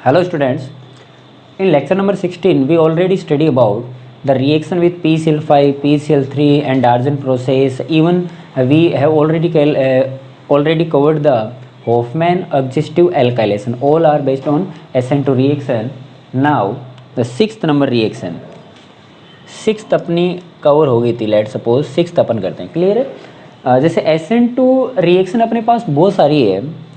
Hello students, in lecture number 16 we already study about the reaction with PCl5, PCl3 and Darjan process. Even we have already covered the Hofmann adjustive alkylation. All are based on SN2 reaction. Now the sixth number reaction, sixth अपनी cover हो गई थी. Let suppose sixth अपन करते हैं. Clear है. जैसे SN2 reaction अपने पास बहुत सारी है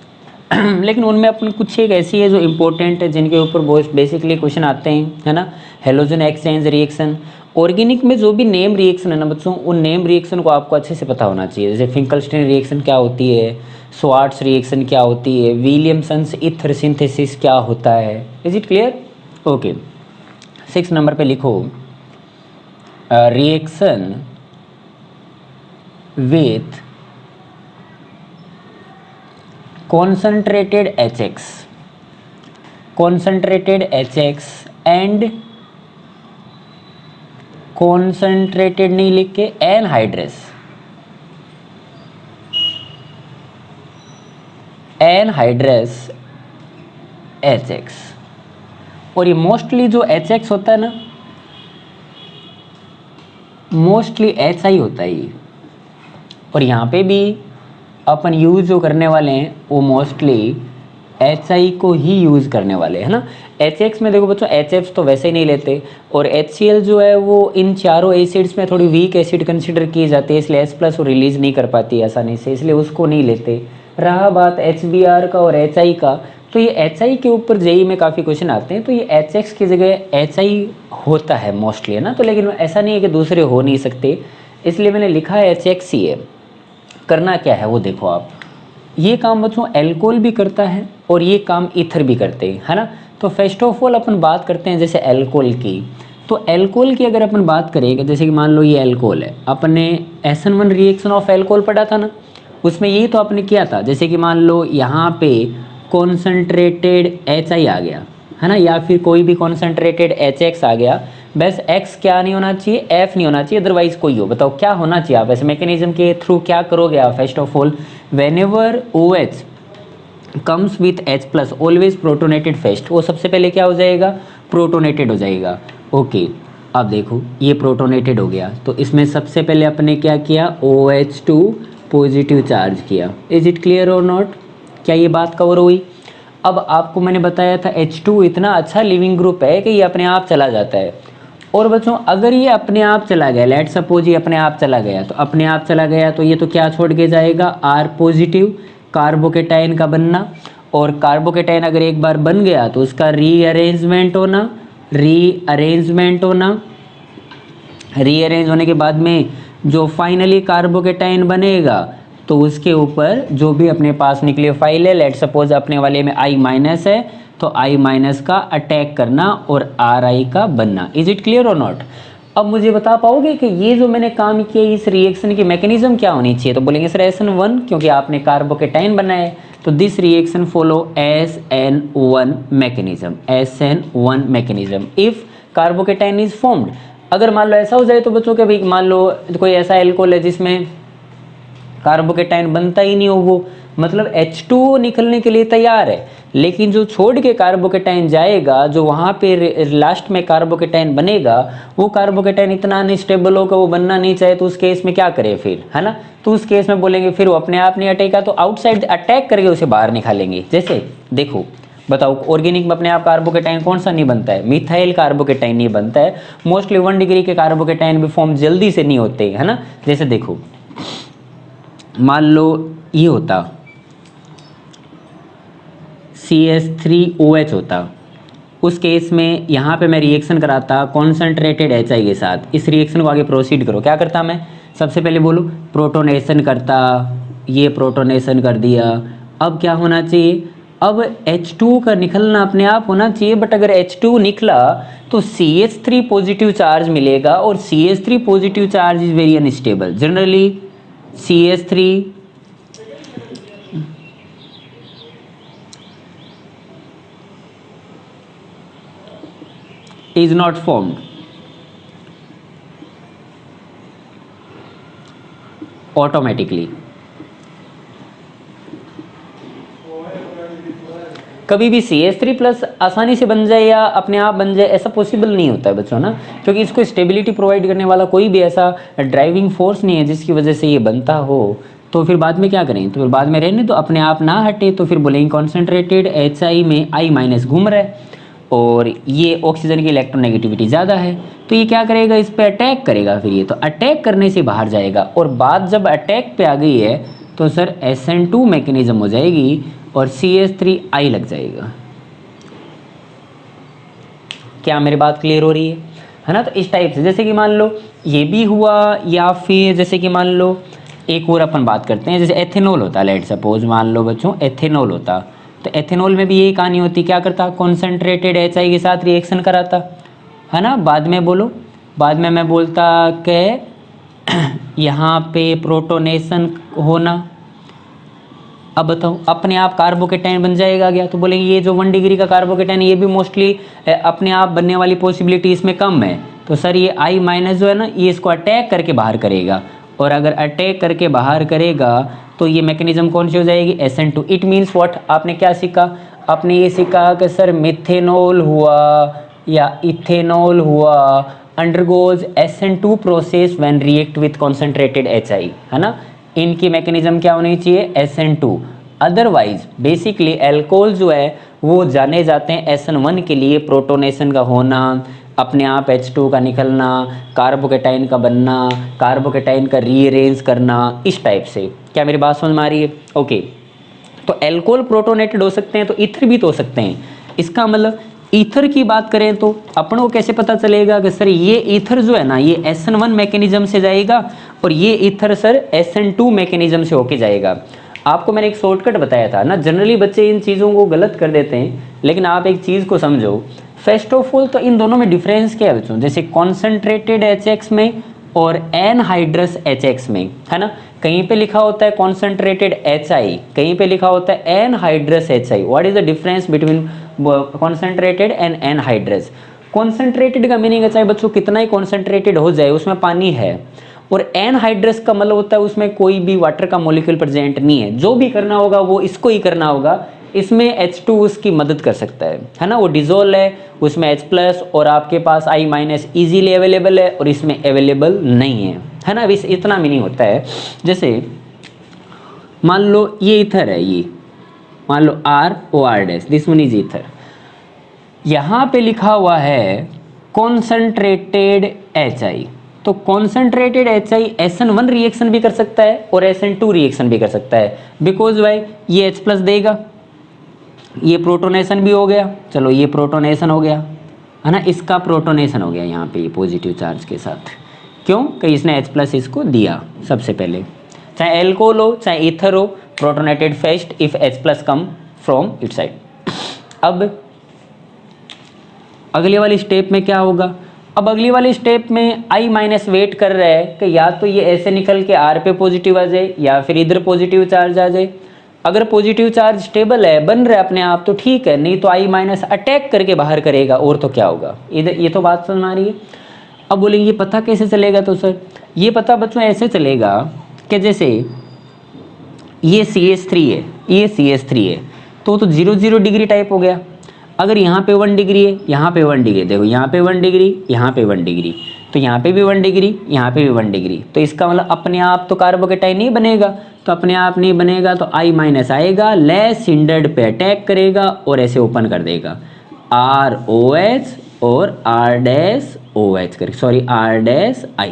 लेकिन उनमें अपन कुछ एक ऐसी है जो इम्पोर्टेंट है जिनके ऊपर बहुत बेसिकली क्वेश्चन आते हैं, है ना. Halogen exchange reaction. ऑर्गेनिक में जो भी नेम रिएक्शन है ना बच्चों, उन नेम रिएक्शन को आपको अच्छे से पता होना चाहिए. जैसे फिंकलस्टीन रिएक्शन क्या होती है, स्वार्ट्स रिएक्शन क्या होती है, विलियमसन्स ईथर सिंथेसिस क्या होता है. Is it clear? Okay. 6 number पे लिखो reaction with concentrated HX and concentrated नहीं लिख के एनहाइड्रस HX. और ये मोस्टली जो HX होता है ना, मोस्टली HI होता है ये. और यहाँ पे भी अपन यूज़ जो करने वाले हैं वो मोस्टली HI को ही यूज़ करने वाले हैं, है ना. HX में देखो बच्चों, HF तो वैसे ही नहीं लेते. और HCl जो है वो इन चारों एसिड्स में थोड़ी वीक एसिड कंसिडर की जाती है, इसलिए H+ वो रिलीज़ नहीं कर पाती आसानी से, इसलिए उसको नहीं लेते. रहा बात HBr का और HI का, तो ये HI के ऊपर जेई में काफ़ी क्वेश्चन आते हैं. तो ये HX की जगह HI होता है मोस्टली, है ना. तो लेकिन ऐसा नहीं है कि दूसरे हो नहीं सकते, इसलिए मैंने लिखा है HX ही है. करना क्या है वो देखो आप. ये काम बच्चों एल्कोहल भी करता है और ये काम ईथर भी करते हैं, है ना. तो फर्स्ट ऑफ ऑल अपन बात करते हैं जैसे एल्कोहल की. तो एल्कोहल की अगर अपन बात करें, जैसे कि मान लो ये एल्कोहल है, अपने SN1 रिएक्शन ऑफ एल्कोहल पढ़ा था ना, उसमें यही तो आपने किया था. जैसे कि मान लो यहाँ पे कॉन्सेंट्रेटेड HI आ गया, है ना, या फिर कोई भी कॉन्सेंट्रेटेड HX आ गया. बस X क्या नहीं होना चाहिए, F नहीं होना चाहिए, अदरवाइज कोई हो. बताओ क्या होना चाहिए. आप ऐसे मैकेनिज्म के थ्रू क्या करोगे आप. First of all whenever OH comes with H+ always protonated first. वो सबसे पहले क्या हो जाएगा, प्रोटोनेटेड हो जाएगा. ओके. अब देखो ये प्रोटोनेटेड हो गया, तो इसमें सबसे पहले अपने क्या किया, OH2 पॉजिटिव चार्ज किया. इज इट क्लियर और नॉट? क्या ये बात कवर हुई? अब आपको मैंने बताया था H2 इतना अच्छा लिविंग ग्रुप है कि ये अपने आप चला जाता है. और बच्चों अगर ये अपने आप चला गया, लेट सपोज ये अपने आप चला गया, तो अपने आप चला गया तो ये तो क्या छोड़ के जाएगा, R पॉजिटिव कार्बोकेटाइन का बनना. और कार्बोकेटाइन अगर एक बार बन गया तो उसका रीअरेंजमेंट होने के बाद में जो फाइनली कार्बोकेटाइन बनेगा, तो उसके ऊपर जो भी अपने पास न्यूक्लियोफाइल है, लेट सपोज अपने वाले में I- है, तो I- का अटैक करना और RI का बनना. इज इट क्लियर और नॉट? अब मुझे बता पाओगे कि ये जो मैंने काम किया इस रिएक्शन की मैकेनिज्म क्या होनी चाहिए. तो बोलेंगे सर SN1, क्योंकि आपने कार्बोकेटाइन बनाया है, तो this reaction follow SN1 mechanism if carbocation is formed. अगर मान लो ऐसा हो जाए तो बच्चों के भाई मान लो कोई ऐसा एल्कोहल है जिसमें कार्बोकेटाइन बनता ही नहीं हो, वो मतलब H2 निकलने के लिए तैयार है, लेकिन जो छोड़ के कार्बोकेटाइन जाएगा, जो वहाँ पे लास्ट में कार्बोकेटाइन बनेगा, वो कार्बोकेटाइन इतना अनस्टेबल होगा, वो बनना नहीं चाहे, तो उस केस में क्या करे फिर, है ना. तो उस केस में बोलेंगे फिर वो अपने आप नहीं अटेगा, तो आउटसाइड अटैक करके उसे बाहर निकालेंगे. जैसे देखो बताओ, ऑर्गेनिक में अपने आप कार्बोकेटाइन कौन सा नहीं बनता है, मिथाइल कार्बोकेटाइन नहीं बनता है. मोस्टली 1 डिग्री के कार्बोकेटाइन भी फॉर्म जल्दी से नहीं होते, है ना. जैसे देखो मान लो ये होता CH3OH होता, उस केस में यहाँ पे मैं रिएक्शन कराता कॉन्सेंट्रेटेड HI के साथ. इस रिएक्शन को आगे प्रोसीड करो. क्या करता मैं, सबसे पहले बोलो प्रोटोनेशन करता, ये प्रोटोनेशन कर दिया. अब क्या होना चाहिए, अब H2 का निकलना अपने आप होना चाहिए, बट अगर H2 निकला तो CH3 पॉजिटिव चार्ज मिलेगा, और CH3 positive charge is very unstable. Generally CH3 is not formed automatically. कभी भी CH3 प्लस आसानी से बन जाए या अपने आप बन जाए ऐसा पॉसिबल नहीं होता है बच्चों ना, क्योंकि इसको स्टेबिलिटी प्रोवाइड करने वाला कोई भी ऐसा ड्राइविंग फोर्स नहीं है जिसकी वजह से ये बनता हो। तो फिर बाद में क्या करें, तो फिर बाद में रहने तो अपने आप ना हटे, तो फिर बोलेंगे कॉन्सेंट्रेटेड HI में I माइनस घूम रहा है और ये ऑक्सीजन की इलेक्ट्रोनेगेटिविटी ज़्यादा है, तो ये क्या करेगा, इस पर अटैक करेगा। फिर ये तो अटैक करने से बाहर जाएगा और बात जब अटैक पे आ गई है तो सर SN2 मैकेनिज्म हो जाएगी और CH3I लग जाएगा। क्या मेरी बात क्लियर हो रही है ना। तो इस टाइप से जैसे कि मान लो ये भी हुआ, या फिर जैसे कि मान लो एक और अपन बात करते हैं, जैसे एथेनॉल होता है, लेट सपोज मान लो बच्चों एथेनॉल होता, तो एथेनॉल में भी यही कहानी होती, क्या करता, कॉन्सेंट्रेटेड HI के साथ रिएक्शन कराता है ना। बाद में बोलो, बाद में मैं बोलता कि यहाँ पे प्रोटोनेशन होना, अब बताओ अपने आप कार्बोकेटाइन बन जाएगा क्या, तो बोलेंगे ये जो 1 डिग्री का कार्बोकेटाइन ये भी मोस्टली अपने आप बनने वाली पॉसिबिलिटी इसमें कम है, तो सर ये I माइनस जो है ना ये इसको अटैक करके बाहर करेगा, और अगर अटैक करके बाहर करेगा तो ये मैकेनिज्म कौन सी हो जाएगी, SN2। इट मीन्स व्हाट, आपने क्या सीखा, आपने ये सीखा कि सर मिथेनॉल हुआ या इथेनॉल हुआ undergoes SN2 process when react with concentrated HI, है ना। इनकी मैकेनिज्म क्या होनी चाहिए, SN2। अदरवाइज बेसिकली एल्कोहल जो है वो जाने जाते हैं SN1 के लिए, प्रोटोनेशन का होना, अपने आप H2 का निकलना, कार्बोकेटाइन का बनना, कार्बोकेटाइन का रीअरेंज करना, इस टाइप से। क्या मेरी बात समझ में आ रही है, ओके। तो एल्कोहल प्रोटोनेटेड हो सकते हैं तो ईथर भी तो हो सकते हैं। इसका मतलब ईथर की बात करें तो अपन को कैसे पता चलेगा कि सर ये ईथर जो है ना ये SN1 मैकेनिज्म से जाएगा और ये ईथर सर SN2 मैकेनिज्म से होके जाएगा। आपको मैंने एक शॉर्टकट बताया था ना, जनरली बच्चे इन चीज़ों को गलत कर देते हैं, लेकिन आप एक चीज़ को समझो। फर्स्ट ऑफ ऑल तो इन दोनों में डिफरेंस क्या है बच्चों, जैसे कॉन्सेंट्रेटेड HX में और एनहाइड्रस HX में, है ना। कहीं पे लिखा होता है कॉन्सेंट्रेटेड HI, कहीं पे लिखा होता है anhydrous HI। What is the difference between concentrated and anhydrous. Concentrated का मीनिंग है चाहे बच्चों कितना ही कॉन्सेंट्रेटेड हो जाए उसमें पानी है, और एनहाइड्रस का मतलब होता है उसमें कोई भी वाटर का मॉलिक्यूल प्रेजेंट नहीं है। जो भी करना होगा वो इसको ही करना होगा, इसमें H2 उसकी मदद कर सकता है ना। वो डिजोल्व है, उसमें H प्लस और आपके पास I माइनस ईजीली अवेलेबल है और इसमें अवेलेबल नहीं है ना। इस इतना मीनिंग होता है। जैसे मान लो ये ईथर है, ये मान लो ROR dash, this one is ether. यहाँ पे लिखा हुआ है कॉन्सेंट्रेटेड HI, तो कॉन्सेंट्रेटेड HI SN1 रिएक्शन भी कर सकता है और SN2 रिएक्शन भी कर सकता है, बिकॉज भाई ये H प्लस देगा, ये प्रोटोनेशन भी हो गया, चलो ये प्रोटोनेशन हो गया, है ना, इसका प्रोटोनेशन हो गया यहाँ पे पॉजिटिव चार्ज के साथ। क्यों कि इसने H प्लस इसको दिया सबसे पहले। चाहे एल्कोहल हो चाहे ईथर हो, protonated first if H plus come from it side. अब अगली वाली स्टेप में क्या होगा, अब अगली वाली स्टेप में I माइनस वेट कर रहा है कि या तो ये ऐसे निकल के R पे पॉजिटिव आ जाए या फिर इधर पॉजिटिव चार्ज आ जाए। अगर पॉजिटिव चार्ज स्टेबल है, बन रहा है अपने आप, तो ठीक है, नहीं तो I माइनस अटैक करके बाहर करेगा, और तो क्या होगा। इधर ये तो बात समझ में आ रही है। अब बोलेंगे ये पता कैसे चलेगा, तो सर ये पता बच्चों ऐसे चलेगा कि जैसे ये CH3 है, ये CH3 है, तो 0 डिग्री टाइप हो गया। अगर यहाँ पे 1 डिग्री है, यहाँ पे 1 डिग्री, देखो यहाँ पे 1 डिग्री, यहाँ पे 1 डिग्री, तो यहाँ पे भी 1 डिग्री, यहाँ पे भी 1 डिग्री, तो इसका मतलब अपने आप तो कार्बोकेटाइन नहीं बनेगा, तो अपने आप नहीं बनेगा तो I माइनस आएगा, लेस हिंडर्ड पे अटैक करेगा और ऐसे ओपन कर देगा ROH और R डैश OH कर, sorry R dash I,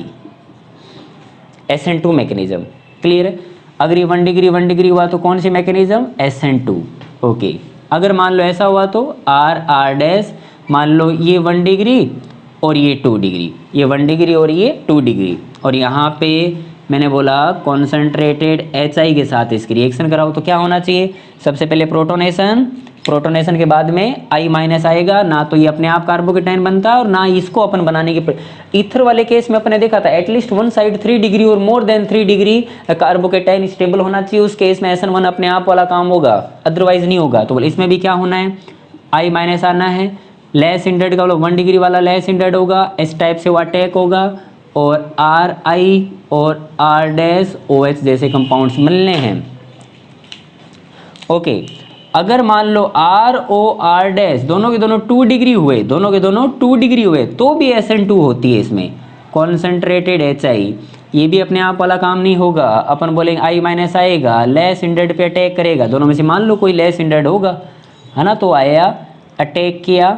SN2 mechanism. Clear है। अगर ये 1 डिग्री हुआ तो कौन सी मैकेनिज्म, SN2। ओके, अगर मान लो ऐसा हुआ तो R डैश, मान लो ये 1 डिग्री और ये 2 डिग्री, ये 1 डिग्री और ये 2 डिग्री, और यहाँ पे मैंने बोला कॉन्सेंट्रेटेड HI के साथ इसकी रिएक्शन कराओ, तो क्या होना चाहिए, सबसे पहले प्रोटोनेशन, प्रोटोनेशन के बाद में I माइनस आएगा, ना तो ये अपने आप कार्बोकेटाइन बनता है और ना इसको अपन बनाने की। ईथर वाले केस में अपने देखा था एटलीस्ट वन साइड 3 डिग्री और more than 3 degree carbocation stable होना चाहिए, उस केस में SN1 अपने आप वाला काम होगा, अदरवाइज नहीं होगा। तो इसमें भी क्या होना है, I माइनस आना है, लेस हिंडर्ड का मतलब 1 डिग्री वाला लेस हिंडर्ड होगा, इस टाइप से वो अटैक होगा, और RI और R डैश OH जैसे कंपाउंड्स मिलने हैं। ओके, अगर मान लो आर ओ आर डैश दोनों के दोनों 2 डिग्री हुए, दोनों के दोनों 2 डिग्री हुए, तो भी SN2 होती है इसमें। कॉन्सेंट्रेटेड HI, ये भी अपने आप वाला काम नहीं होगा, अपन बोलेंगे I माइनस आएगा, लेस इंडेड पे अटैक करेगा, दोनों में से मान लो कोई लेस इंडेड होगा, है ना, तो आया अटैक किया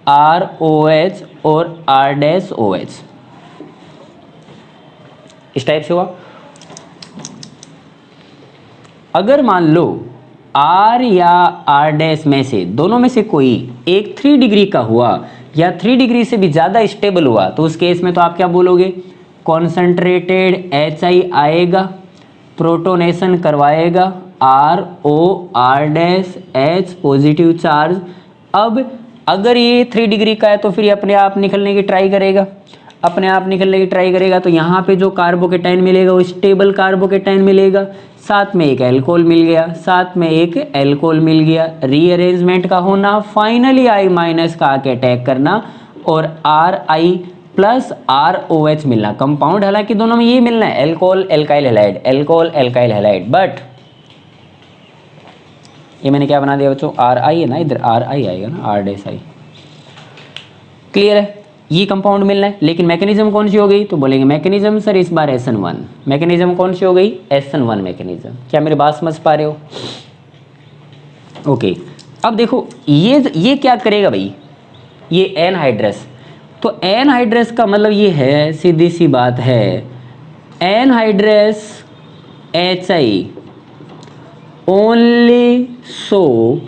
ROH और R डैश OH, इस टाइप से हुआ। अगर मान लो R या R डैश में से दोनों में से कोई एक 3 डिग्री का हुआ या 3 डिग्री से भी ज़्यादा स्टेबल हुआ, तो उस केस में तो आप क्या बोलोगे, कॉन्सेंट्रेटेड HI आएगा, प्रोटोनेशन करवाएगा, ROR dash H positive charge. अब अगर ये 3 डिग्री का है तो फिर ये अपने आप निकलने की ट्राई करेगा, अपने आप निकलने की ट्राई करेगा, तो यहाँ पे जो कार्बोकेटाइन मिलेगा वो स्टेबल कार्बोकेटाइन मिलेगा, साथ में एक अल्कोहल मिल गया, साथ में एक अल्कोहल मिल गया, रीअरेंजमेंट का होना, फाइनली I माइनस का आके अटैक करना और RI प्लस ROH मिलना। कंपाउंड हालांकि दोनों में ये मिलना है, alcohol alkyl halide, alcohol alkyl halide, but ये मैंने क्या बना दिया बच्चों, RI है ना, इधर RI आएगा ना, R डैश I। क्लियर है, ये कंपाउंड मिलना है, लेकिन मैकेनिज्म कौन सी हो गई, तो बोलेंगे मैकेनिज्म सर इस बार SN1, मैकेनिज्म कौन सी हो गई, SN1 मैकेनिज्म। क्या मेरी बात समझ पा रहे हो? ओके, अब देखो ये क्या करेगा भाई, ये एनहाइड्रस, तो एनहाइड्रस का मतलब ये है, सीधी सी बात है, anhydrous HI only show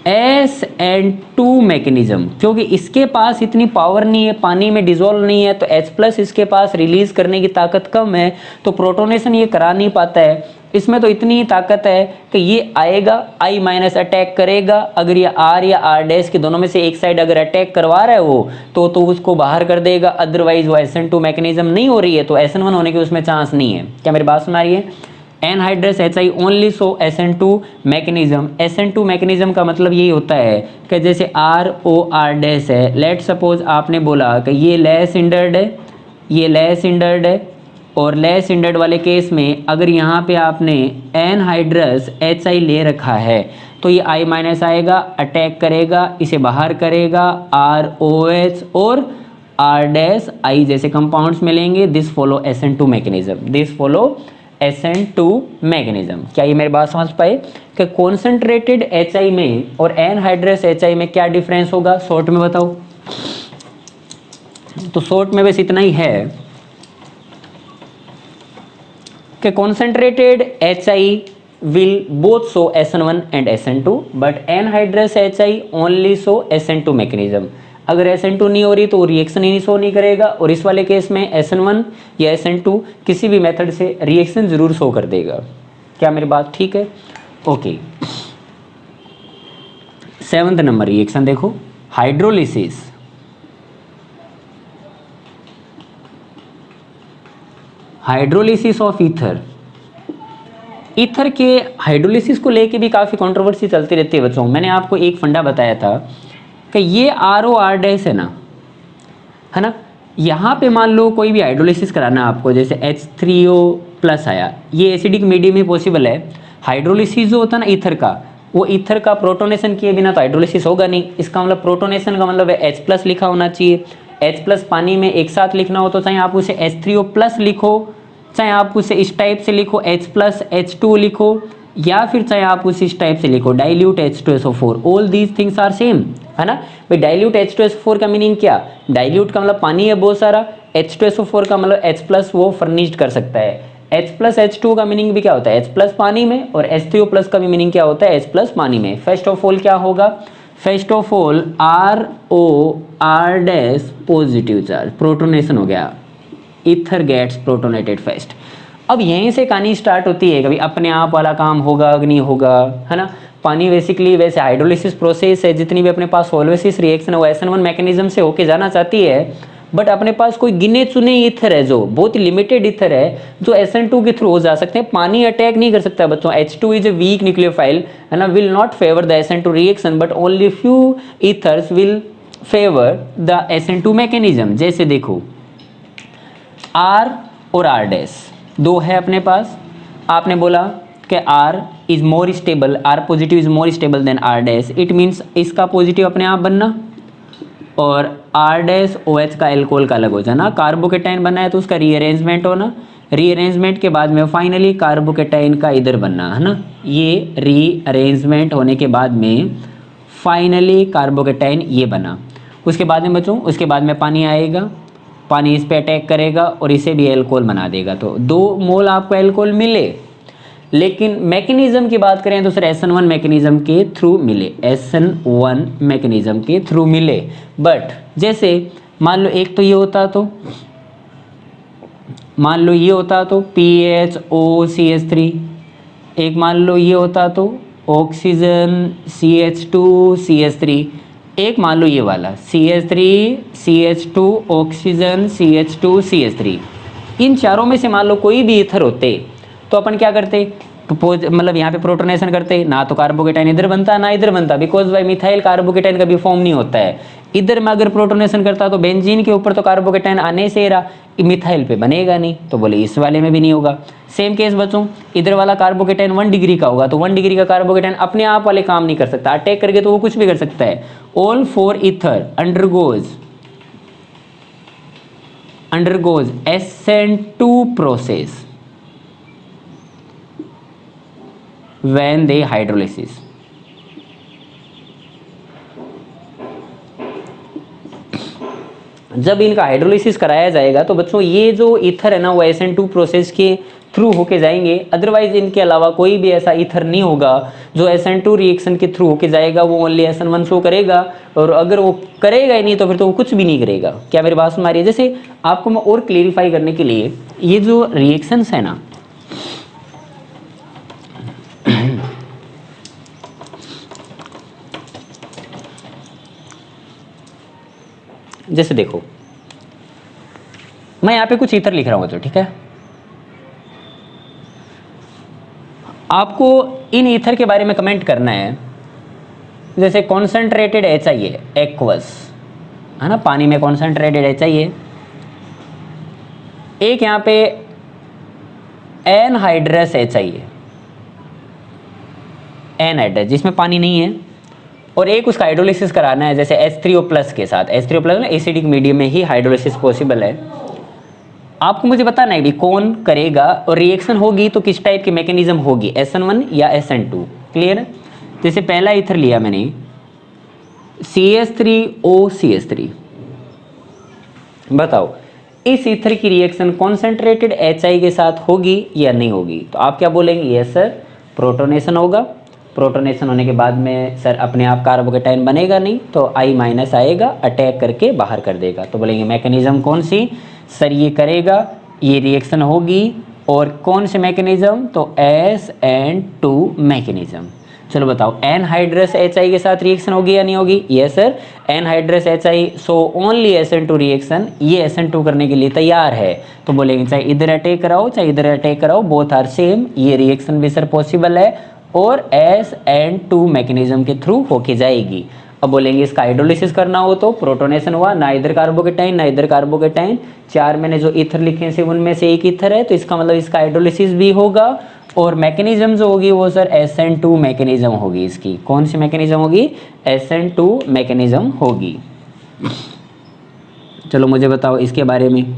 SN2 mechanism, क्योंकि इसके पास इतनी पावर नहीं है, पानी में डिजोल्व नहीं है, तो H प्लस इसके पास रिलीज करने की ताकत कम है, तो प्रोटोनेशन ये करा नहीं पाता है। इसमें तो इतनी ही ताकत है कि ये आएगा I माइनस अटैक करेगा, अगर ये R या R डैश के दोनों में से एक साइड अगर अटैक करवा रहा है वो तो उसको बाहर कर देगा, अदरवाइज वो SN2 मैकेनिज्म नहीं हो रही है तो SN1 होने की उसमें चांस नहीं है। क्या मेरी बात सुन आ रही है? Anhydrous HI only show SN2 mechanism. SN2 mechanism का मतलब यही होता है कि जैसे ROR डैश है, लेट सपोज आपने बोला कि ये लेस इंडर्ड है, ये लेस इंडर्ड है, और लेस इंडर्ड वाले केस में अगर यहाँ पे आपने एनहाइड्रस HI ले रखा है तो ये I माइनस आएगा, अटैक करेगा, इसे बाहर करेगा, ROH और R डैश I जैसे कंपाउंड्स मिलेंगे, this follow SN2 mechanism, this follow SN2 mechanism. क्या ये मेरी बात समझ पाए कि कॉन्सेंट्रेटेड HI में और एनहाइड्रस HI में क्या डिफरेंस होगा, शॉर्ट में बताओ। तो शॉर्ट में बस इतना ही है कि concentrated HI will both show SN1 and SN2 but anhydrous HI only show SN2 mechanism। अगर SN2 नहीं हो रही तो रिएक्शन ही शो नहीं करेगा, और इस वाले केस में SN1 या SN2 किसी भी मेथड से रिएक्शन जरूर शो कर देगा। क्या मेरी बात ठीक है? ओके, 7th नंबर रिएक्शन देखो, hydrolysis. Hydrolysis of ether. Ether के हाइड्रोलिसिस को लेके भी काफ़ी कंट्रोवर्सी चलती रहती है बच्चों। मैंने आपको एक फंडा बताया था कि ये ROR डैश है ना, है ना, यहाँ पे मान लो कोई भी हाइड्रोलिसिस कराना आपको, जैसे H3O प्लस आया, ये एसिडिक मीडियम में पॉसिबल है। हाइड्रोलिसिस जो होता है ना ईथर का, वो ईथर का प्रोटोनेशन किए बिना तो हाइड्रोलिसिस होगा नहीं। इसका मतलब प्रोटोनेशन का मतलब है H प्लस लिखा होना चाहिए। H प्लस पानी में एक साथ लिखना हो तो चाहे आप उसे H3O प्लस लिखो, चाहे आप उसे इस टाइप से लिखो H प्लस H2 लिखो, या फिर चाहे आप उसे इस टाइप से लिखो dilute H2SO4, all these things are same, है ना भाई। डाइल्यूट H2SO4 का मीनिंग क्या? डाइल्यूट का मतलब पानी है बहुत सारा, H2SO4 का मतलब H प्लस वो फर्निश्ड कर सकता है। H प्लस H2 का मीनिंग भी क्या होता है? H प्लस पानी में, और H3O प्लस का भी मीनिंग क्या होता है? H प्लस पानी में। फर्स्ट ऑफ ऑल क्या होगा? First of all ROR dash positive charge, protonation हो गया, ईथर गेट्स प्रोटोनेटेड फर्स्ट। अब यहीं से कहानी स्टार्ट होती है, कभी अपने आप वाला काम होगा कि नहीं होगा, है ना। पानी बेसिकली वैसे हाइड्रोलिसिस प्रोसेस है, जितनी भी अपने पास सॉल्वेसिस रिएक्शन है वो SN1 मैकेनिज्म से होके जाना चाहती है, बट अपने पास कोई गिने चुने ईथर है, जो बहुत लिमिटेड ईथर है, जो SN2 के थ्रू हो जा सकते हैं। पानी अटैक नहीं कर सकता बच्चों। H2 is a weak nucleophile, है ना, will not favour the SN2 reaction, but only few ethers will favour the SN2 mechanism. जैसे देखो R और R डैश दो है अपने पास, आपने बोला कि R is more stable, R positive is more stable then R dash, it means इसका पॉजिटिव अपने आप बनना और R डैश OH का एल्कोहल का अलग हो जाना। कार्बोकेटाइन बना है तो उसका रीअरेंजमेंट होना, रीअरेंजमेंट के बाद में फाइनली कार्बोकेटाइन का इधर बनना, है ना। ये रीअरेंजमेंट होने के बाद में फाइनली कार्बोकेटाइन ये बना। उसके बाद में बच्चों, उसके बाद में पानी आएगा, पानी इस पे अटैक करेगा और इसे भी एल्कोहल बना देगा। तो 2 मोल आपको एल्कोहल मिले, लेकिन मैकेनिज्म की बात करें तो सर SN1 मैकेनिज्म के थ्रू मिले, SN1 मैकेनिज्म के थ्रू मिले। बट जैसे मान लो एक तो ये होता तो, मान लो ये होता तो PHOCH3, एक मान लो ये होता तो ऑक्सीजन CH2CH3, एक मान लो ये वाला CH3CH2 ऑक्सीजन CH2CH3। इन चारों में से मान लो कोई भी ईथर होते तो अपन क्या करते, मतलब यहाँ पे प्रोटोनेशन करते, ना तो कार्बोकेटाइन इधर बनता ना इधर बनता, बिकॉज भाई मिथाइल कार्बोकेटाइन कभी फॉर्म नहीं होता है। इधर में अगर प्रोटोनेशन करता तो बेंजीन के ऊपर तो कार्बोकेटाइन आने से रहा, मिथाइल पे बनेगा नहीं, तो बोले इस वाले में भी नहीं होगा। सेम केस बच्चों, इधर वाला कार्बोकेटाइन 1 डिग्री का होगा तो 1 डिग्री का कार्बोकेटाइन अपने आप वाले काम नहीं कर सकता, अटैक करके तो वो कुछ भी कर सकता है। All 4 ether undergoes SN2 process when they hydrolysis। जब इनका हाइड्रोलिसिस कराया जाएगा तो बच्चों ये जो ईथर है ना वो SN2 प्रोसेस के थ्रू होके जाएंगे, अदरवाइज इनके अलावा कोई भी ऐसा ईथर नहीं होगा जो SN2 रिएक्शन के थ्रू होके जाएगा, वो ओनली SN1 शो करेगा, और अगर वो करेगा ही नहीं तो फिर तो वो कुछ भी नहीं करेगा। क्या मेरी बात सुन आ रही है? जैसे आपको मैं और क्लियरिफाई करने के लिए, ये जो रिएक्शंस है ना, जैसे देखो मैं यहाँ पे कुछ ईथर लिख रहा हूँ तो ठीक है, आपको इन ईथर के बारे में कमेंट करना है। जैसे कॉन्सेंट्रेटेड HI है, एक्वस है ना, पानी में कॉन्सेंट्रेटेड HI है। एक यहाँ पे एनहाइड्रस HI है, एनहाइड्रस जिसमें पानी नहीं है, और एक उसका हाइड्रोलिसिस कराना है जैसे H3O+ के साथ। H3O+ में एसिडिक मीडियम में ही हाइड्रोलिसिस पॉसिबल है। आपको मुझे बताना है भी कौन करेगा और रिएक्शन होगी तो किस टाइप की मैकेनिज्म होगी, SN1 या SN2। क्लियर? जैसे पहला ईथर लिया मैंने CH3OCH3, बताओ इस ईथर की रिएक्शन कॉन्सेंट्रेटेड HI के साथ होगी या नहीं होगी? तो आप क्या बोलेंगे? यस सर, प्रोटोनेशन होगा। प्रोटोनेशन होने के बाद में सर अपने आप कार्बोकेटाइन बनेगा नहीं तो I- आएगा, अटैक करके बाहर कर देगा। तो बोलेंगे मैकेनिज्म कौन सी? सर ये करेगा, ये रिएक्शन होगी, और कौन से मैकेनिज्म? तो SN2 मैकेनिज्म। चलो बताओ एनहाइड्रस HI के साथ रिएक्शन होगी या नहीं होगी? Yes sir, anhydrous HI so only SN2 reaction, ये SN2 करने के लिए तैयार है। तो बोलेंगे चाहे इधर अटैक कराओ चाहे इधर अटैक कराओ, बोथ आर सेम, ये रिएक्शन भी सर पॉसिबल है और SN2 मैकेनिज्म के थ्रू होके जाएगी। अब बोलेंगे इसका हाइड्रोलिसिस करना हो तो प्रोटोनेशन हुआ, ना इधर कार्बोकेटाइन ना इधर कार्बोकेटाइन, 4 मैंने जो ईथर लिखे से उनमें से एक ईथर है, तो इसका मतलब इसका हाइड्रोलिसिस भी होगा, और मैकेनिज्म जो होगी वो सर SN2 मैकेनिज्म होगी। इसकी कौन सी मैकेनिज्म होगी? SN2 मैकेनिज्म होगी। चलो मुझे बताओ इसके बारे में,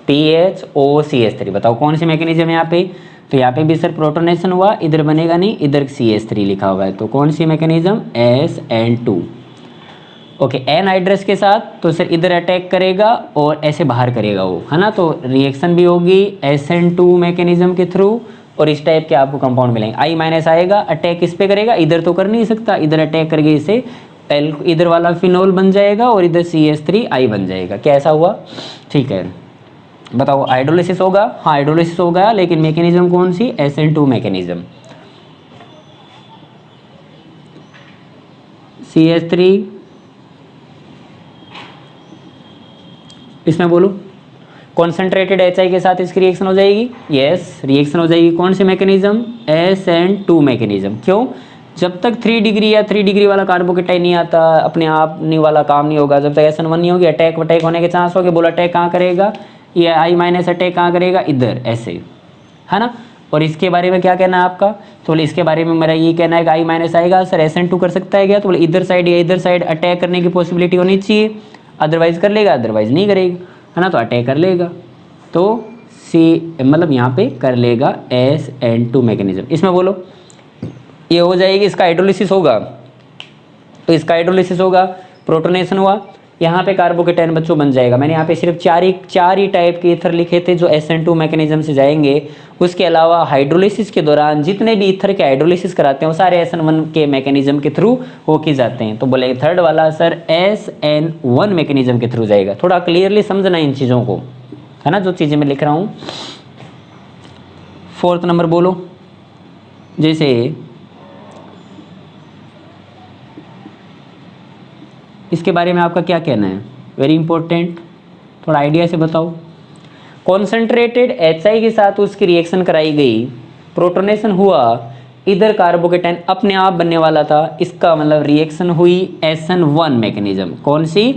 PHOCH3 बताओ कौन सी मैकेनिज्म है यहाँ पे? तो यहाँ पे भी सर प्रोटोनेशन हुआ, इधर बनेगा नहीं, इधर CH3 लिखा हुआ है, तो कौन सी मैकेनिज्म? SN2। ओके, एनहाइड्रस के साथ तो सर इधर अटैक करेगा और ऐसे बाहर करेगा वो, है ना, तो रिएक्शन भी होगी SN2 मैकेनिज्म के थ्रू, और इस टाइप के आपको कंपाउंड मिलेंगे। I- आएगा, अटैक इस पे करेगा, इधर तो कर नहीं सकता, इधर अटैक करके इसे इधर वाला फिनोल बन जाएगा और इधर CH3I बन जाएगा। कैसा हुआ? ठीक है, बताओ हाइड्रोलिसिस होगा? हाँ हाइड्रोलिसिस होगा, लेकिन मैकेनिज्म कौन सी? SN2 mechanism. CH3 इसमें बोलो कॉन्सेंट्रेटेड HI के साथ इसकी रिएक्शन हो जाएगी। यस, रिएक्शन हो जाएगी। कौन सी मैकेनिज्म? SN2 mechanism. क्यों? जब तक 3 डिग्री या 3 डिग्री वाला कार्बोकेटाइन नहीं आता, अपने आप नहीं वाला काम नहीं होगा, जब तक SN1 नहीं होगी, अटैक वटैक होने के चांस होंगे। बोलो अटैक कहाँ करेगा? ये I- अटैक कहाँ करेगा? इधर, ऐसे है ना। और इसके बारे में क्या कहना है आपका, तो बोले इसके बारे में मेरा ये कहना है कि आई माइनस आएगा सर SN2 कर सकता है क्या, तो बोले इधर साइड या इधर साइड अटैक करने की पॉसिबिलिटी होनी चाहिए, अदरवाइज कर लेगा, अदरवाइज नहीं करेगा, है ना। तो अटैक कर लेगा, तो सी मतलब यहाँ पे कर लेगा SN2 मैकेनिज्म। इसमें बोलो ये हो जाएगी, इसका हाइड्रोलिसिस होगा, तो इसका हाइड्रोलिसिस होगा, प्रोटोनेशन हुआ, यहाँ पे कार्बोकेटाइन बच्चों बन जाएगा। मैंने यहाँ पे सिर्फ चार ही टाइप के ईथर लिखे थे जो SN2 मैकेनिज्म से जाएंगे। उसके अलावा हाइड्रोलिसिस के दौरान जितने भी ईथर के हाइड्रोलिसिस कराते हैं वो सारे SN1 के मैकेनिज्म के थ्रू हो के जाते हैं। तो बोले थर्ड वाला सर SN1 मैकेनिज्म के थ्रू जाएगा। थोड़ा क्लियरली समझना इन चीज़ों को, है ना, जो चीज़ें मैं लिख रहा हूँ। फोर्थ नंबर बोलो, जैसे इसके बारे में आपका क्या कहना है, वेरी इंपॉर्टेंट, थोड़ा आइडिया से बताओ। कॉन्सेंट्रेटेड HI के साथ उसकी रिएक्शन कराई गई, प्रोटोनेशन हुआ, इधर कार्बोकेटाइन अपने आप बनने वाला था, इसका मतलब रिएक्शन हुई SN1 मैकेनिज्म। कौन सी,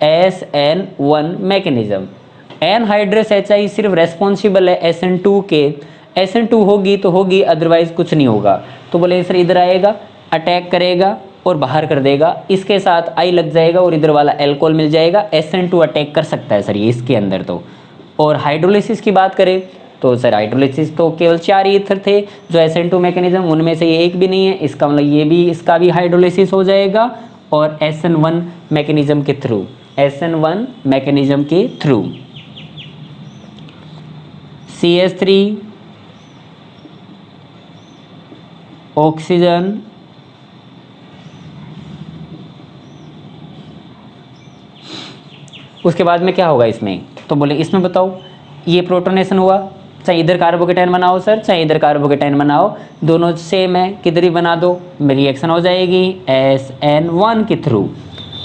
SN1 मैकेनिज्म। एनहाइड्रस HI सिर्फ रेस्पॉन्सिबल है SN2 के, SN2 होगी तो होगी, अदरवाइज कुछ नहीं होगा। तो बोले सर इधर आएगा, अटैक करेगा और बाहर कर देगा, इसके साथ I लग जाएगा और इधर वाला एल्कोहल मिल जाएगा, SN2 अटैक कर सकता है सर ये इसके अंदर तो। और हाइड्रोलिसिस की बात करें तो सर हाइड्रोलिसिस तो केवल 4 ईथर थे जो SN2 मैकेनिज्म, उनमें से ये एक भी नहीं है, इसका मतलब ये भी, इसका भी हाइड्रोलिसिस हो जाएगा और SN1 मैकेनिज्म के थ्रू, SN1 मैकेनिज्म के थ्रू। CH3 ऑक्सीजन उसके बाद में क्या होगा इसमें, तो बोले इसमें बताओ, ये प्रोटोनेशन हुआ, चाहे इधर कार्बोकेटाइन बनाओ सर, चाहे इधर कार्बोकेटाइन बनाओ, दोनों सेम है, किधर ही बना दो रिएक्शन हो जाएगी SN1 के थ्रू।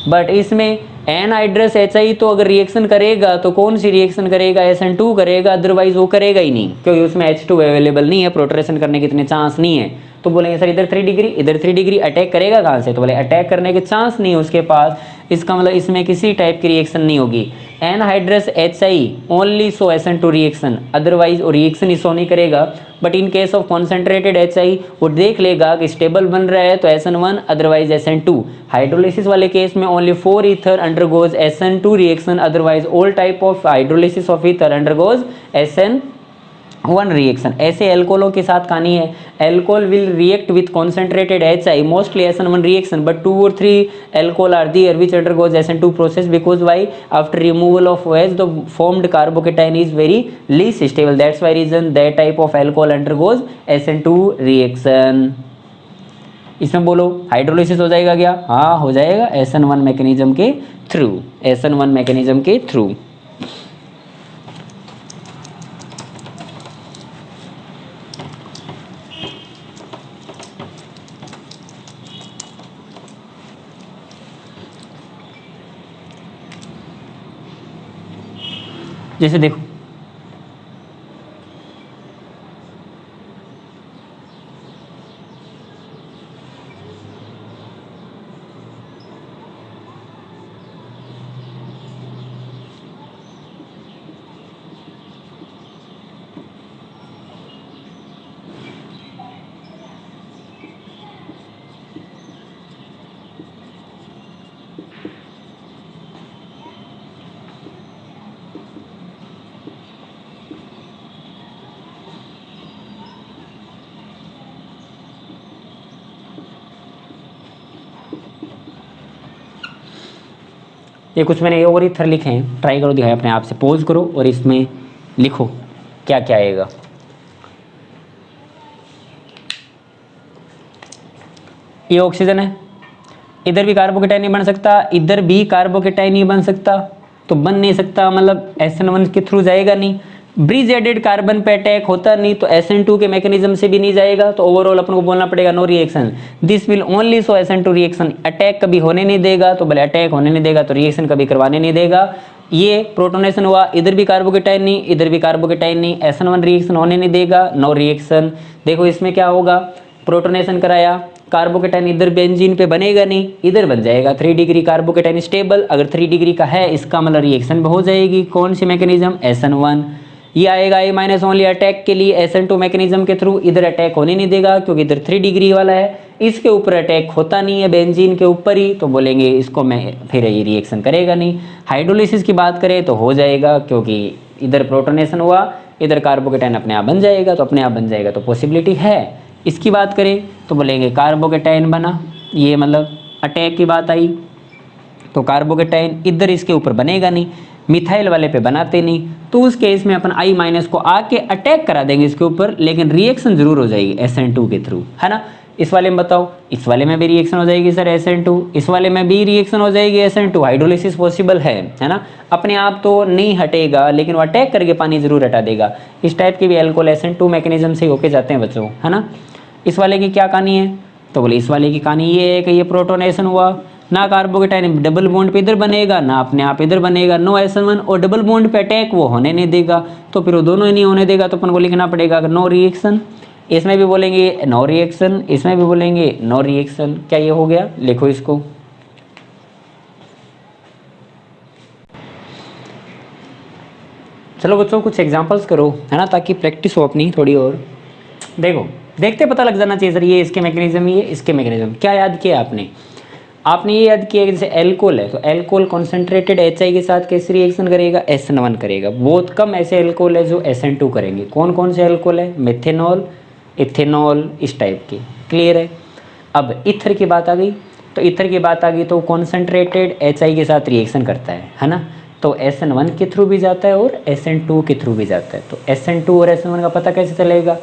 बट इसमें एनहाइड्रस HI तो अगर रिएक्शन करेगा तो कौन सी रिएक्शन करेगा, SN2 करेगा, अदरवाइज वो करेगा ही नहीं, क्योंकि उसमें H2 अवेलेबल नहीं है, प्रोटोनेशन करने के इतने चांस नहीं है। तो बोलेंगे सर इधर 3 डिग्री, इधर 3 डिग्री, अटैक करेगा कहाँ से, तो बोले अटैक करने के चांस नहीं है उसके पास, इसका मतलब इसमें किसी टाइप की रिएक्शन नहीं होगी। Anhydrous HI only show SN2 reaction, otherwise वो रिएक्शन ही शो नहीं करेगा। But in case of concentrated HI वो देख लेगा कि स्टेबल बन रहा है तो SN1, अदरवाइज SN2। हाइड्रोलिसिस वाले केस में only 4 ether undergoes SN2 reaction, otherwise all type of hydrolysis of ether undergoes SN1 reaction. ऐसे एल्कोहलों के साथ कहानी है, alcohol will react with concentrated HI mostly SN1 reaction, but 2 or 3 alcohol are there which undergoes SN2 process, because why, after removal of OH the formed carbocation is very least stable, that's why reason that type of alcohol undergoes SN2 reaction। इसमें बोलो hydrolysis हो जाएगा क्या, हाँ हो जाएगा, SN1 mechanism के through, SN1 mechanism के थ्रू। जैसे देखो ये कुछ मैंने और ईथर लिखे हैं, ट्राई करो दिखाए अपने आप से, पॉज करो और इसमें लिखो क्या क्या आएगा। ये ऑक्सीजन है, इधर भी कार्बोकेटाइन नहीं बन सकता, इधर भी कार्बोकेटाइन नहीं बन सकता, तो बन नहीं सकता मतलब SN1 के थ्रू जाएगा नहीं। ब्रिज एडेड कार्बन पे अटैक होता नहीं तो SN2 के मैकेनिज्म से भी नहीं जाएगा, तो ओवरऑल अपन को बोलना पड़ेगा no reaction, this will only show SN2 रिएक्शन। अटैक कभी होने नहीं देगा, तो भले अटैक होने नहीं देगा तो रिएक्शन कभी करवाने नहीं देगा। ये प्रोटोनेशन हुआ, इधर भी कार्बोकेटाइन नहीं, इधर भी कार्बोकेटाइन नहीं, SN1 रिएक्शन होने नहीं देगा, नो रिएक्शन। देखो इसमें क्या होगा, प्रोटोनेशन कराया, कार्बोकेटाइन इधर बेंजीन पे बनेगा नहीं, इधर बन जाएगा 3 डिग्री कार्बोकेटाइन स्टेबल, अगर 3 डिग्री का है इसका मतलब रिएक्शन हो जाएगी, कौन सी मैकेनिज्म, SN1। ये आएगा ए माइनस ओनली अटैक के लिए SN2 मैकेनिज्म के थ्रू, इधर अटैक होने नहीं देगा क्योंकि इधर 3 डिग्री वाला है, इसके ऊपर अटैक होता नहीं है बेंजीन के ऊपर ही, तो बोलेंगे इसको मैं फिर ये रिएक्शन करेगा नहीं। हाइड्रोलिसिस की बात करें तो हो जाएगा क्योंकि इधर प्रोटोनेशन हुआ, इधर कार्बोकेटाइन अपने आप बन जाएगा, तो अपने आप बन जाएगा, तो पॉसिबिलिटी है। इसकी बात करें तो बोलेंगे कार्बोकेटाइन बना, ये मतलब अटैक की बात आई, तो कार्बोकेटाइन इधर इसके ऊपर बनेगा नहीं, मिथाइल वाले पे बनाते नहीं, तो उस केस में अपन I माइनस को आके अटैक करा देंगे इसके ऊपर, लेकिन रिएक्शन जरूर हो जाएगी SN2 के थ्रू, है ना। इस वाले में बताओ, इस वाले में भी रिएक्शन हो जाएगी सर SN2, इस वाले में भी रिएक्शन हो जाएगी SN2, हाइड्रोलिसिस पॉसिबल है ना। अपने आप तो नहीं हटेगा लेकिन वो अटैक करके पानी जरूर हटा देगा। इस टाइप के भी एल्कोहल SN2 मैकेनिज्म से होके जाते हैं बच्चों, है ना। इस वाले की क्या कहानी है, तो बोले इस वाले की कहानी ये है कि ये प्रोटोनेशन हुआ ना, कार्बोकेटाइन डबल बॉन्ड पे इधर बनेगा ना अपने आप इधर बनेगा, नो SN1, और डबल बॉन्ड पे अटैक वो होने नहीं देगा, तो फिर वो दोनों ही नहीं होने देगा, तो अपन को लिखना पड़ेगा नो रिएक्शन। इसमें भी बोलेंगे नो रिएक्शन, इसमें भी बोलेंगे नो रिएक्शन। क्या ये हो गया, लिखो इसको। चलो बच्चों कुछ एग्जांपल्स करो, है ना, ताकि प्रैक्टिस हो अपनी थोड़ी और। देखो देखते पता लग जाना चाहिए सर ये इसके मैकेनिज्म, ये इसके मैकेनिज्म। क्या याद किया आपने, आपने ये याद किया कि जैसे एल्कोहल है तो एल्कोहल कॉन्सेंट्रेटेड HI के साथ कैसे रिएक्शन करेगा, SN1 करेगा। बहुत कम ऐसे एल्कोहल है जो SN2 करेंगे। कौन कौन से एल्कोहल है, मेथेनॉल, इथेनॉल, इस टाइप के। क्लियर है। अब ईथर की बात आ गई, तो ईथर की बात आ गई तो कॉन्सेंट्रेटेड HI के साथ रिएक्शन करता है ना, तो SN1 के थ्रू भी जाता है और SN2 के थ्रू भी जाता है। तो SN2 और SN1 का पता कैसे चलेगा,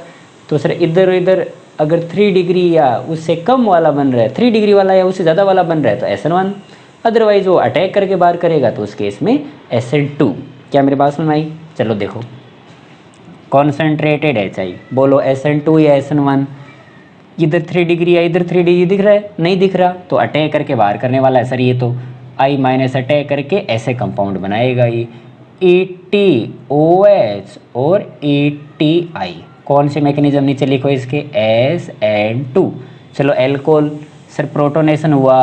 तो सर इधर इधर अगर 3 डिग्री या उससे कम वाला बन रहा है, 3 डिग्री वाला या उससे ज़्यादा वाला बन रहा है तो SN1, अदरवाइज वो अटैक करके बाहर करेगा तो उस केस में SN2। क्या मेरी बात समझ आई। चलो देखो, कॉन्सेंट्रेटेड HI, बोलो SN2 या SN1, इधर 3 डिग्री या इधर 3 डिग्री दिख रहा है, नहीं दिख रहा, तो अटैक करके बाहर करने वाला है सर ये, तो I माइनस अटैक करके ऐसे कंपाउंड बनाएगा ये ETOH और ETI। कौन से मैकेनिज्म नीचे लिखो इसके, SN2। चलो एल्कोहल, सर प्रोटोनेशन हुआ,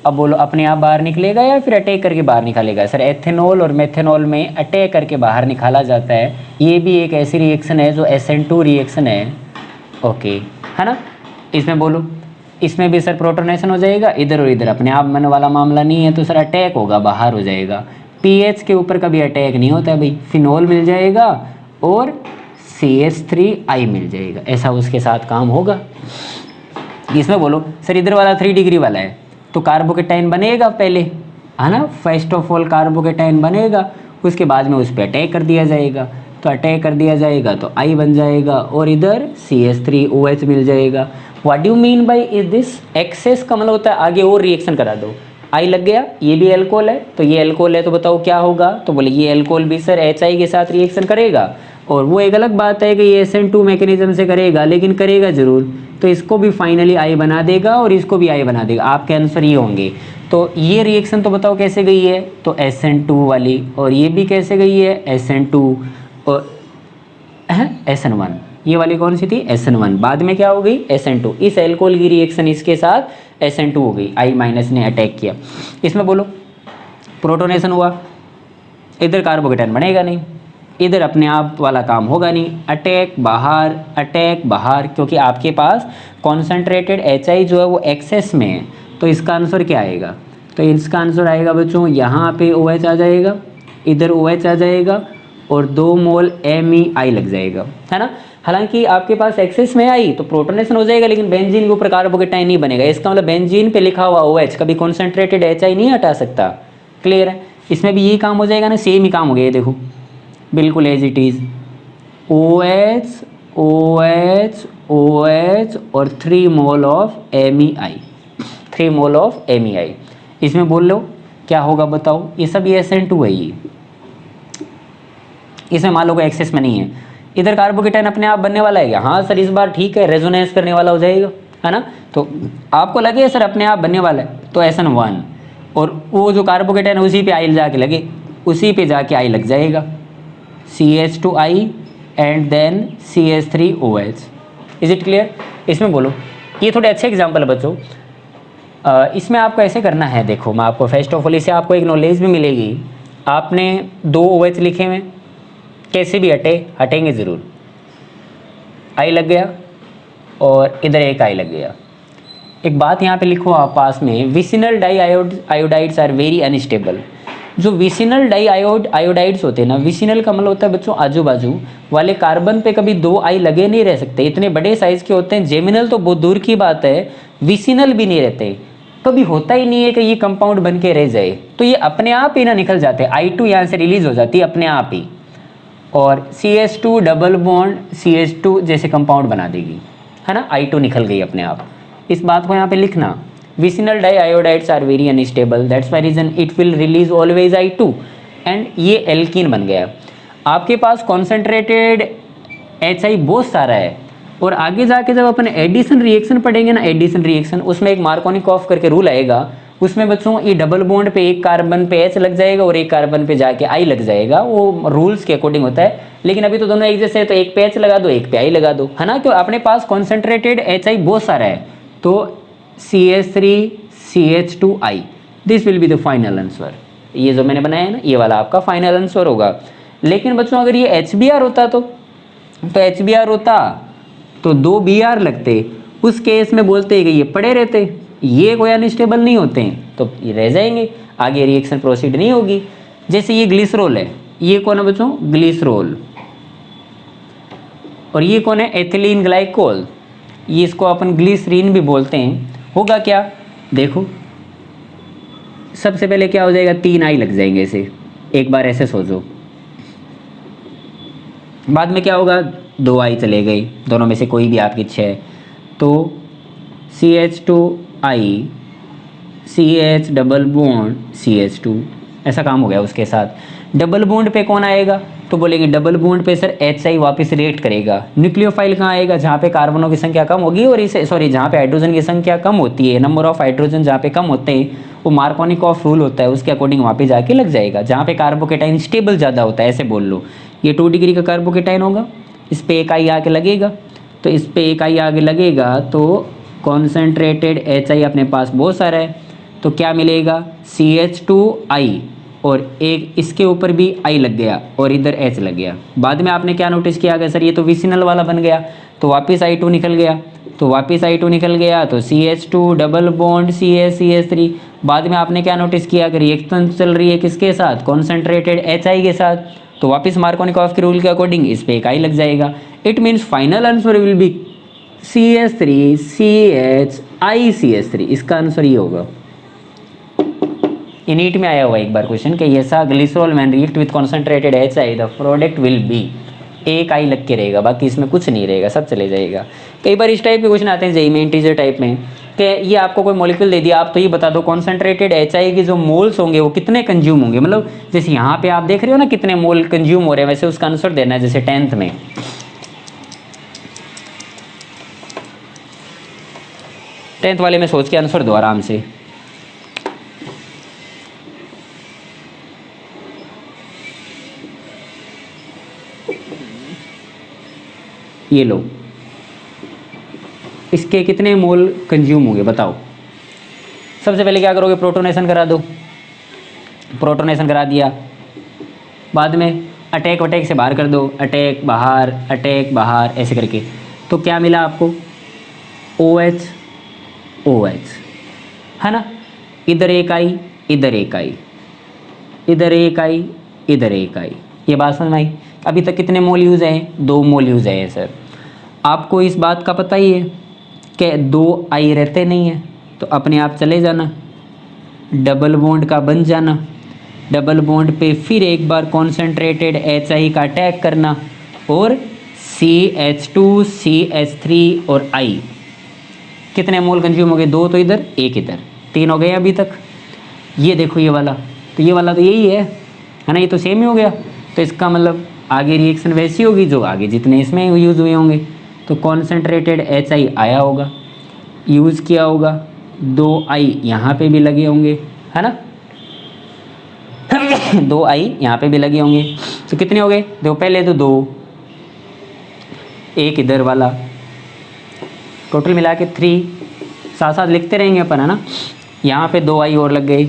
अब बोलो अपने आप बाहर निकलेगा या फिर अटैक करके बाहर निकालेगा। सर एथेनॉल और मेथेनॉल में अटैक करके बाहर निकाला जाता है, ये भी एक ऐसी रिएक्शन है जो SN2 रिएक्शन है, ओके, है ना। इसमें बोलो, इसमें भी सर प्रोटोनेशन हो जाएगा, इधर और इधर अपने आप मन वाला मामला नहीं है, तो सर अटैक होगा, बाहर हो जाएगा। पीएच के ऊपर कभी अटैक नहीं होता भाई, फिनोल मिल जाएगा और CH3I मिल जाएगा, ऐसा उसके साथ काम होगा। इसमें बोलो सर इधर वाला 3 डिग्री वाला है तो कार्बोकेटाइन बनेगा पहले, है ना, फर्स्ट ऑफ ऑल कार्बोकेटाइन बनेगा, उसके बाद में उस पर अटैक कर दिया जाएगा, तो अटैक कर दिया जाएगा तो I बन जाएगा और इधर CH3OH मिल जाएगा। What do mean by is this, excess का मतलब होता है आगे और रिएक्शन करा दो। I लग गया, ये भी एल्कोहल है, तो ये एल्कोहल है तो बताओ क्या होगा, तो बोले ये एल्कोहल भी सर HI के साथ रिएक्शन करेगा, और वो एक अलग बात है कि ये SN2 मैकेनिज्म से करेगा, लेकिन करेगा जरूर, तो इसको भी फाइनली I बना देगा और इसको भी I बना देगा। आपके आंसर ये होंगे। तो ये रिएक्शन तो बताओ कैसे गई है, तो SN2 वाली, और ये भी कैसे गई है, SN2 और SN1, ये वाली कौन सी थी, SN1, बाद में क्या हो गई, SN2। इस एल्कोहल की रिएक्शन इसके साथ SN2 हो गई, I माइनस ने अटैक किया। इसमें बोलो प्रोटोनेशन हुआ, इधर कार्बोकेटाइन बनेगा नहीं, इधर अपने आप वाला काम होगा नहीं, अटैक बाहर, क्योंकि आपके पास कॉन्सेंट्रेटेड HI जो है वो एक्सेस में है, तो इसका आंसर क्या आएगा, तो इसका आंसर आएगा बच्चों यहाँ पे OH आ जाएगा, इधर OH आ जाएगा और 2 मोल MEI लग जाएगा, है ना। हालांकि आपके पास एक्सेस में आई तो प्रोटोनेशन हो जाएगा, लेकिन बेंजीन के ऊपर कार्बोकेटाइन नहीं बनेगा, इसका मतलब बेंजीन पे लिखा हुआ OH कभी कॉन्सेंट्रेटेड HI नहीं हटा सकता। क्लियर है। इसमें भी यही काम हो जाएगा ना, सेम ही काम हो गया, देखो बिल्कुल as it is, OH OH OH और 3 mole of MEI, 3 mole of MEI। इसमें बोल लो क्या होगा बताओ, ये सब ये SN2 है, ये इसमें मान लो कोई एक्सेस में नहीं है, इधर कार्बोकेटाइन अपने आप बनने वाला है क्या, हाँ सर इस बार ठीक है, रेजोनेंस करने वाला हो जाएगा, है ना। तो आपको लगे सर अपने आप बनने वाला है तो SN1, और वो जो कार्बोकेटाइन उसी पे I जाके लगे, उसी पे जाके I लग जाएगा, CH2I and then CH3OH। Is it clear. इसमें बोलो, ये थोड़े अच्छे एग्जाम्पल है बच्चों। इसमें आपको ऐसे करना है, देखो मैं आपको फर्स्ट ऑफ ऑल इससे आपको एक नॉलेज भी मिलेगी। आपने 2 OH लिखे हुए, कैसे भी हटेंगे ज़रूर। आई लग गया और इधर एक आई लग गया। एक बात यहाँ पे लिखो आप पास में, vicinal diiodides are very unstable. जो विसिनल डाई आयोडाइड्स होते हैं ना, विसिनल का मतलब होता है बच्चों आजू बाजू वाले कार्बन पे कभी दो आई लगे नहीं रह सकते, इतने बड़े साइज के होते हैं। जेमिनल तो बहुत दूर की बात है, विसिनल भी नहीं रहते, कभी होता ही नहीं है कि ये कंपाउंड बन के रह जाए, तो ये अपने आप ही ना निकल जाते हैं। I2 यहाँ से रिलीज हो जाती है अपने आप ही, और CH2 डबल बॉन्ड CH2 जैसे कंपाउंड बना देगी, है ना, I2 निकल गई अपने आप। इस बात को यहाँ पे लिखना, vicinal diiodides are very unstable, that's why reason it will release always I2 and ये एल्कीन बन गया। आपके पास कॉन्सेंट्रेटेड HI बहुत सारा है, और आगे जाके जब अपन एडिशन रिएक्शन पढ़ेंगे ना, एडिशन रिएक्शन, उसमें एक मार्कोनिकॉफ करके रूल आएगा, उसमें बच्चों ये डबल बॉन्ड पे एक कार्बन पे H लग जाएगा और एक कार्बन पे जाके I लग जाएगा, वो रूल्स के अकॉर्डिंग होता है। लेकिन अभी तो दोनों एक जैसे है, तो एक पे H लगा दो, एक पे I लगा दो, है ना, क्यों अपने पास कॉन्सेंट्रेटेड HI बहुत सारा है, तो CH3 CH2I, this will be the final answer. ये जो मैंने बनाया है ना, ये वाला आपका फाइनल आंसर होगा। लेकिन बच्चों अगर ये HBr होता तो HBr होता तो 2 Br लगते, उस केस में बोलते हैं कि ये पड़े रहते, ये कोई अनस्टेबल नहीं होते हैं, तो ये रह जाएंगे, आगे रिएक्शन प्रोसीड नहीं होगी। जैसे ये ग्लिसरॉल है, ये कौन है बच्चों, ग्लिसरॉल, और ये कौन है, एथिलीन ग्लाइकोल, ये इसको अपन ग्लिसरीन भी बोलते हैं। होगा क्या, देखो सबसे पहले क्या हो जाएगा, 3 आई लग जाएंगे इसे, एक बार ऐसे सोचो। बाद में क्या होगा, 2 आई चले गई, दोनों में से कोई भी आपकी इच्छा है, तो CH2I CH double bond CH2, ऐसा काम हो गया उसके साथ। डबल बॉन्ड पे कौन आएगा, तो बोलेंगे डबल बॉन्ड पे सर HI वापस रिएक्ट करेगा। न्यूक्लियोफाइल कहाँ आएगा, जहाँ पे कार्बनों की संख्या कम होगी, और इसे सॉरी जहाँ पे हाइड्रोजन की संख्या कम होती है, नंबर ऑफ हाइड्रोजन जहाँ पे कम होते हैं, वो मार्कोनिकॉफ रूल होता है, उसके अकॉर्डिंग वहाँ पे जाके लग जाएगा। जहाँ पे कार्बोकेटाइन स्टेबल ज़्यादा होता है, ऐसे बोल लो, ये 2 डिग्री का कार्बोकेटाइन होगा, इस पे एक आई आके लगेगा, तो इस पे एक आई आगे लगेगा, तो कॉन्सेंट्रेटेड HI अपने पास बहुत सारा है, तो क्या मिलेगा, CH2I, और एक इसके ऊपर भी I लग गया और इधर H लग गया। बाद में आपने क्या नोटिस किया कि सर ये तो विसिनल वाला बन गया, तो वापस I2 निकल गया, तो वापस I2 निकल गया, तो CH2 डबल बॉन्ड CH3। बाद में आपने क्या नोटिस किया कि रिएक्शन चल रही है किसके साथ, कॉन्सेंट्रेटेड HI के साथ, तो वापस मार्कोनिकॉफ के रूल के अकॉर्डिंग इस पे एक I लग जाएगा। It means final answer will be CH3 CHI CH3, इसका आंसर ये होगा। ये नीट में आया हुआ एक बार क्वेश्चन कि ऐसा glycerol man react with concentrated HI, the product will be, एक आई लग के रहेगा, बाकी इसमें कुछ नहीं रहेगा, सब चले जाएगा। कई बार इस टाइप के क्वेश्चन आते हैं जेईई में, इंटीजर टाइप में, कि ये आपको कोई मॉलिक्यूल दे दिया, आप तो ये बता दो कॉन्सेंट्रेटेड HI के जो मोल्स होंगे वो कितने कंज्यूम होंगे, मतलब जैसे यहाँ पे आप देख रहे हो ना कितने मोल कंज्यूम हो रहे हैं, वैसे उसका आंसर देना है। जैसे 10th में, वाले में सोच के आंसर दो आराम से। ये लो, इसके कितने मोल कंज्यूम होंगे बताओ। सबसे पहले क्या करोगे, प्रोटोनेशन करा दो, प्रोटोनेशन करा दिया, बाद में अटैक वटैक से बाहर कर दो, अटैक बाहर ऐसे करके, तो क्या मिला आपको, OH OH, है ना, इधर एक आई, इधर एक आई, इधर एक आई, इधर एक आई। ये बात समझ में आई। अभी तक कितने मोल यूज़ हैं, 2 मोल यूज़ है सर। आपको इस बात का पता ही है कि 2 आई रहते नहीं हैं, तो अपने आप चले जाना, डबल बॉन्ड का बन जाना, डबल बॉन्ड पे फिर एक बार कॉन्सेंट्रेटेड HI का अटैक करना, और CH2 CH3 और I, कितने मोल कंज्यूम हो गए, 2 तो इधर, 1 इधर, 3 हो गए अभी तक। ये देखो ये वाला, तो ये वाला तो यही है ना, ये तो सेम ही हो गया, तो इसका मतलब आगे रिएक्शन वैसी होगी जो आगे जितने इसमें यूज़ हुए होंगे। तो कॉन्सेंट्रेटेड HI आया होगा, यूज़ किया होगा, 2 आई यहाँ पे भी लगे होंगे, है ना 2 आई यहाँ पे भी लगे होंगे, तो कितने हो गए, देखो पहले तो 2, एक इधर वाला, टोटल मिला के 3, साथ साथ लिखते रहेंगे अपन, है ना। यहाँ पे 2 आई और लग गई,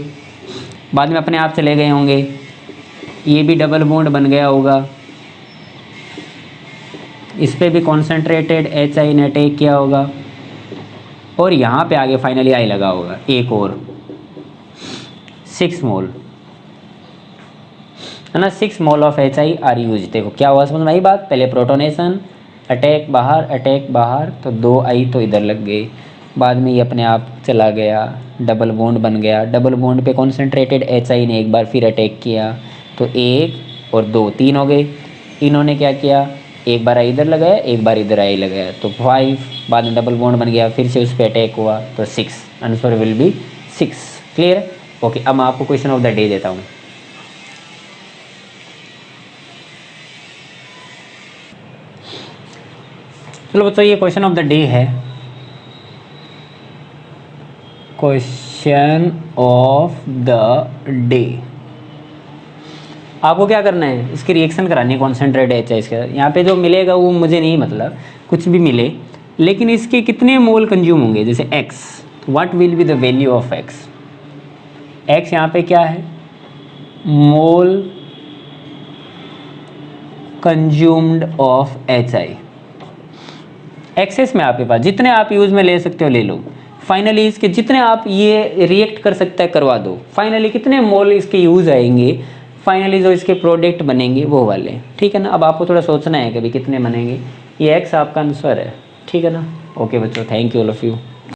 बाद में अपने आप चले गए होंगे, ये भी डबल बॉन्ड बन गया होगा, इस पे भी कॉन्सेंट्रेटेड एच आई ने अटैक किया होगा और यहाँ पे आगे फाइनली आई लगा होगा एक और 6 मोल, है ना। 6 mole of H I R use. देखो क्या हुआ समझ में आई बात। पहले प्रोटोनेशन, अटैक बाहर, तो 2 आई तो इधर लग गए। बाद में ये अपने आप चला गया, डबल बॉन्ड बन गया। डबल बॉन्ड पे कॉन्सेंट्रेटेड एच आई ने एक बार फिर अटैक किया, तो 1 और 2 3 हो गए। इन्होंने क्या किया, एक बार आई इधर लगाया, एक बार इधर आई लगाया, तो 5। बाद में डबल बॉन्ड बन गया, फिर से उस पर अटैक हुआ, तो 6। Answer will be 6। क्लियर है? ओके, अब मैं आपको क्वेश्चन ऑफ द डे देता हूँ। चलो बच्चों, ये क्वेश्चन ऑफ द डे है। क्वेश्चन ऑफ द डे, आपको क्या करना है, इसकी रिएक्शन करानी है कॉन्सेंट्रेट एच आई इसके। यहाँ पे जो मिलेगा वो मुझे नहीं मतलब कुछ भी मिले, लेकिन इसके कितने मोल कंज्यूम होंगे। जैसे x, what will be the value of x। x यहाँ पे क्या है, mole consumed of H I. Excess में आपके पास जितने आप यूज में ले सकते हो ले लो। फाइनली इसके जितने आप ये रिएक्ट कर सकता है करवा दो। फाइनली कितने मोल इसके यूज आएंगे, फाइनली जो इसके प्रोडक्ट बनेंगे वो वाले, ठीक है ना। अब आपको थोड़ा सोचना है कि भाई कितने बनेंगे। ये एक्स आपका आंसर है, ठीक है ना। ओके बच्चों, thank you all of you.